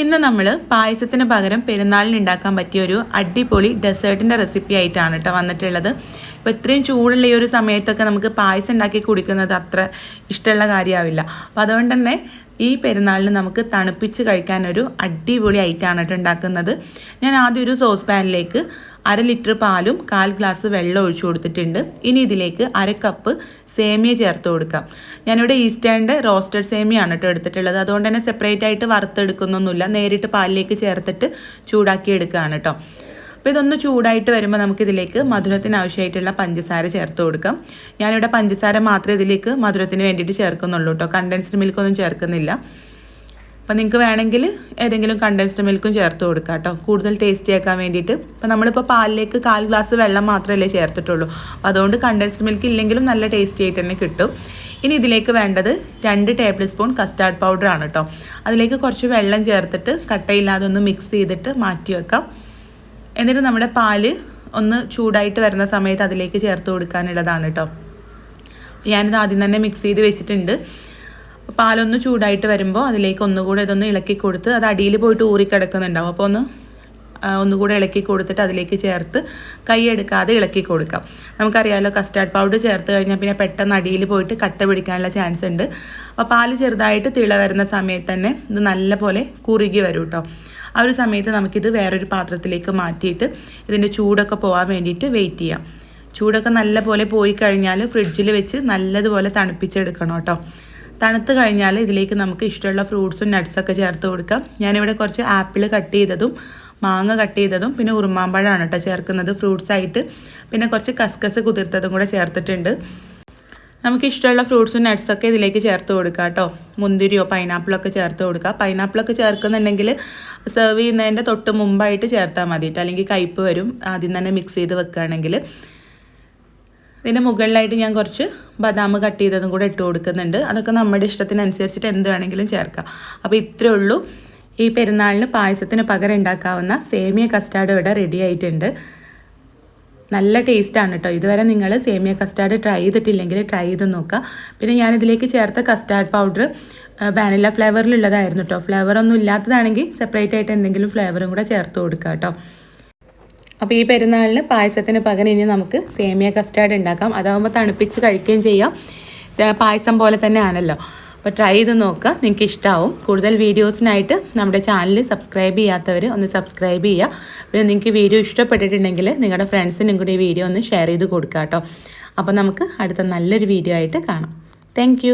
ഇന്ന് നമ്മൾ പായസത്തിന് പകരം പെരുന്നാളിന് ഉണ്ടാക്കാൻ പറ്റിയ ഒരു അടിപൊളി ഡെസേർട്ടിൻ്റെ റെസിപ്പി ആയിട്ടാണ് കേട്ടോ വന്നിട്ടുള്ളത്. ഇപ്പോൾ ഇത്രയും ചൂടുള്ള ഈ ഒരു സമയത്തൊക്കെ നമുക്ക് പായസം ഉണ്ടാക്കി കുടിക്കുന്നത് അത്ര ഇഷ്ടമുള്ള കാര്യമാവില്ല. അപ്പോൾ അതുകൊണ്ട് തന്നെ ഈ പെരുന്നാളിന് നമുക്ക് തണുപ്പിച്ച് കഴിക്കാനൊരു അടിപൊളി ഐറ്റമാണ് കേട്ടോ ഉണ്ടാക്കുന്നത്. ഞാൻ ആദ്യം ഒരു സോസ് പാനിലേക്ക് 1/2 ലിറ്റർ പാലും 1/4 ഗ്ലാസ് വെള്ളം ഒഴിച്ചു കൊടുത്തിട്ടുണ്ട്. ഇനി ഇതിലേക്ക് 1/2 കപ്പ് സേമിയ ചേർത്ത് കൊടുക്കാം. ഞാനിവിടെ ഈസ്റ്റേണിൻ്റെ റോസ്റ്റഡ് സേമിയാണ് കേട്ടോ എടുത്തിട്ടുള്ളത്. അതുകൊണ്ട് തന്നെ സെപ്പറേറ്റ് ആയിട്ട് വറുത്തെടുക്കുന്നൊന്നുമില്ല, നേരിട്ട് പാലിലേക്ക് ചേർത്തിട്ട് ചൂടാക്കി എടുക്കുകയാണ് കേട്ടോ. അപ്പോൾ ഇതൊന്ന് ചൂടായിട്ട് വരുമ്പോൾ നമുക്കിതിലേക്ക് മധുരത്തിന് ആവശ്യമായിട്ടുള്ള പഞ്ചസാര ചേർത്ത് കൊടുക്കാം. ഞാനിവിടെ പഞ്ചസാര മാത്രമേ ഇതിലേക്ക് മധുരത്തിന് വേണ്ടിയിട്ട് ചേർക്കുന്നുള്ളൂ കേട്ടോ, കണ്ടൻസ്ഡ് മിൽക്കൊന്നും ചേർക്കുന്നില്ല. അപ്പോൾ നിങ്ങൾക്ക് വേണമെങ്കിൽ ഏതെങ്കിലും കണ്ടൻസ്ഡ് മിൽക്കും ചേർത്ത് കൊടുക്കാം കേട്ടോ, കൂടുതൽ ടേസ്റ്റി ആക്കാൻ വേണ്ടിയിട്ട്. അപ്പോൾ നമ്മളിപ്പോൾ പാലിലേക്ക് 1/4 ഗ്ലാസ് വെള്ളം മാത്രമല്ലേ ചേർത്തിട്ടുള്ളൂ, അപ്പോൾ അതുകൊണ്ട് കണ്ടൻസ്ഡ് മിൽക്ക് ഇല്ലെങ്കിലും നല്ല ടേസ്റ്റി ആയിട്ട് തന്നെ കിട്ടും. ഇനി ഇതിലേക്ക് വേണ്ടത് 2 ടേബിൾ സ്പൂൺ കസ്റ്റാർഡ് പൗഡറാണ് കേട്ടോ. അതിലേക്ക് കുറച്ച് വെള്ളം ചേർത്തിട്ട് കട്ടയില്ലാതെ ഒന്ന് മിക്സ് ചെയ്തിട്ട് മാറ്റി വെക്കാം. എന്നിട്ട് നമ്മുടെ പാല് ഒന്ന് ചൂടായിട്ട് വരുന്ന സമയത്ത് അതിലേക്ക് ചേർത്ത് കൊടുക്കാനുള്ളതാണ് കേട്ടോ. ഞാനിത് ആദ്യം തന്നെ മിക്സ് ചെയ്ത് വെച്ചിട്ടുണ്ട്. പാലൊന്ന് ചൂടായിട്ട് വരുമ്പോൾ അതിലേക്ക് ഒന്നുകൂടെ ഇതൊന്ന് ഇളക്കി കൊടുത്ത്, അത് അടിയിൽ പോയിട്ട് ഊറിക്കിടക്കുന്നുണ്ടാവും, അപ്പോൾ ഒന്നുകൂടെ ഇളക്കി കൊടുത്തിട്ട് അതിലേക്ക് ചേർത്ത് കൈ എടുക്കാതെ ഇളക്കി കൊടുക്കാം. നമുക്കറിയാമല്ലോ കസ്റ്റാർഡ് പൗഡർ ചേർത്ത് കഴിഞ്ഞാൽ പിന്നെ പെട്ടെന്ന് അടിയിൽ പോയിട്ട് കട്ട പിടിക്കാനുള്ള ചാൻസ് ഉണ്ട്. അപ്പോൾ പാല് ചെറുതായിട്ട് തിള വരുന്ന സമയത്ത് തന്നെ ഇത് നല്ലപോലെ കുറുകി വരും കേട്ടോ. ആ ഒരു സമയത്ത് നമുക്കിത് വേറൊരു പാത്രത്തിലേക്ക് മാറ്റിയിട്ട് ഇതിൻ്റെ ചൂടൊക്കെ പോകാൻ വേണ്ടിയിട്ട് വെയിറ്റ് ചെയ്യാം. ചൂടൊക്കെ നല്ലപോലെ പോയി കഴിഞ്ഞാൽ ഫ്രിഡ്ജിൽ വെച്ച് നല്ലതുപോലെ തണുപ്പിച്ചെടുക്കണം കേട്ടോ. തണുത്ത് കഴിഞ്ഞാൽ ഇതിലേക്ക് നമുക്ക് ഇഷ്ടമുള്ള ഫ്രൂട്ട്സും നട്ട്സൊക്കെ ചേർത്ത് കൊടുക്കാം. ഞാനിവിടെ കുറച്ച് ആപ്പിൾ കട്ട് ചെയ്തതും മാങ്ങ കട്ട് ചെയ്തതും പിന്നെ ഉറുമാമ്പഴമാണ് കേട്ടോ ചേർക്കുന്നത് ഫ്രൂട്ട്സായിട്ട്. പിന്നെ കുറച്ച് കസ്കസ് കുതിർത്തതും കൂടെ ചേർത്തിട്ടുണ്ട്. നമുക്ക് ഇഷ്ടമുള്ള ഫ്രൂട്ട്സും നട്ട്സൊക്കെ ഇതിലേക്ക് ചേർത്ത് കൊടുക്കാം കേട്ടോ. മുന്തിരിയോ പൈനാപ്പിളൊക്കെ ചേർത്ത് കൊടുക്കുക. പൈനാപ്പിളൊക്കെ ചേർക്കുന്നുണ്ടെങ്കിൽ സെർവ് ചെയ്യുന്നതിൻ്റെ തൊട്ട് മുമ്പായിട്ട് ചേർത്താൽ മതി കേട്ടോ, അല്ലെങ്കിൽ കയ്പ്പ് വരും ആദ്യം തന്നെ മിക്സ് ചെയ്ത് വെക്കുകയാണെങ്കിൽ. ഇതിൻ്റെ മുകളിലായിട്ട് ഞാൻ കുറച്ച് ബദാം കട്ട് ചെയ്തതും കൂടെ ഇട്ട് കൊടുക്കുന്നുണ്ട്. അതൊക്കെ നമ്മുടെ ഇഷ്ടത്തിനനുസരിച്ചിട്ട് എന്ത് വേണമെങ്കിലും ചേർക്കാം. അപ്പോൾ ഇത്രയേ ഉള്ളൂ, ഈ പെരുന്നാളിന് പായസത്തിന് പകരം ഉണ്ടാക്കാവുന്ന സേമിയ കസ്റ്റാർഡ് ഇവിടെ റെഡി ആയിട്ടുണ്ട്. നല്ല ടേസ്റ്റാണ് കേട്ടോ. ഇതുവരെ നിങ്ങൾ സേമിയ കസ്റ്റാർഡ് ട്രൈ ചെയ്തിട്ടില്ലെങ്കിൽ ട്രൈ ചെയ്ത് നോക്കുക. പിന്നെ ഞാനിതിലേക്ക് ചേർത്ത കസ്റ്റാർഡ് പൗഡർ വാനില ഫ്ലേവറിലുള്ളതായിരുന്നു കേട്ടോ. ഫ്ലേവറൊന്നും ഇല്ലാത്തതാണെങ്കിൽ സെപ്പറേറ്റ് ആയിട്ട് എന്തെങ്കിലും ഫ്ലേവറും കൂടെ ചേർത്ത് കൊടുക്കുക കേട്ടോ. അപ്പോൾ ഈ പെരുന്നാളിന് പായസത്തിന് പകരം ഇനി നമുക്ക് സേമിയ കസ്റ്റാർഡ് ഉണ്ടാക്കാം. അതാകുമ്പോൾ തണുപ്പിച്ച് കഴിക്കുകയും ചെയ്യാം, പായസം പോലെ തന്നെ ആണല്ലോ. അപ്പോൾ ട്രൈ ചെയ്ത് നോക്കുക, നിങ്ങൾക്ക് ഇഷ്ടമാവും. കൂടുതൽ വീഡിയോസിനായിട്ട് നമ്മുടെ ചാനൽ സബ്സ്ക്രൈബ് ചെയ്യാത്തവർ ഒന്ന് സബ്സ്ക്രൈബ് ചെയ്യുക. പിന്നെ നിങ്ങൾക്ക് വീഡിയോ ഇഷ്ടപ്പെട്ടിട്ടുണ്ടെങ്കിൽ നിങ്ങളുടെ ഫ്രണ്ട്സിനും കൂടി ഈ വീഡിയോ ഒന്ന് ഷെയർ ചെയ്ത് കൊടുക്കുക കേട്ടോ. അപ്പോൾ നമുക്ക് അടുത്ത നല്ലൊരു വീഡിയോ ആയിട്ട് കാണാം. താങ്ക്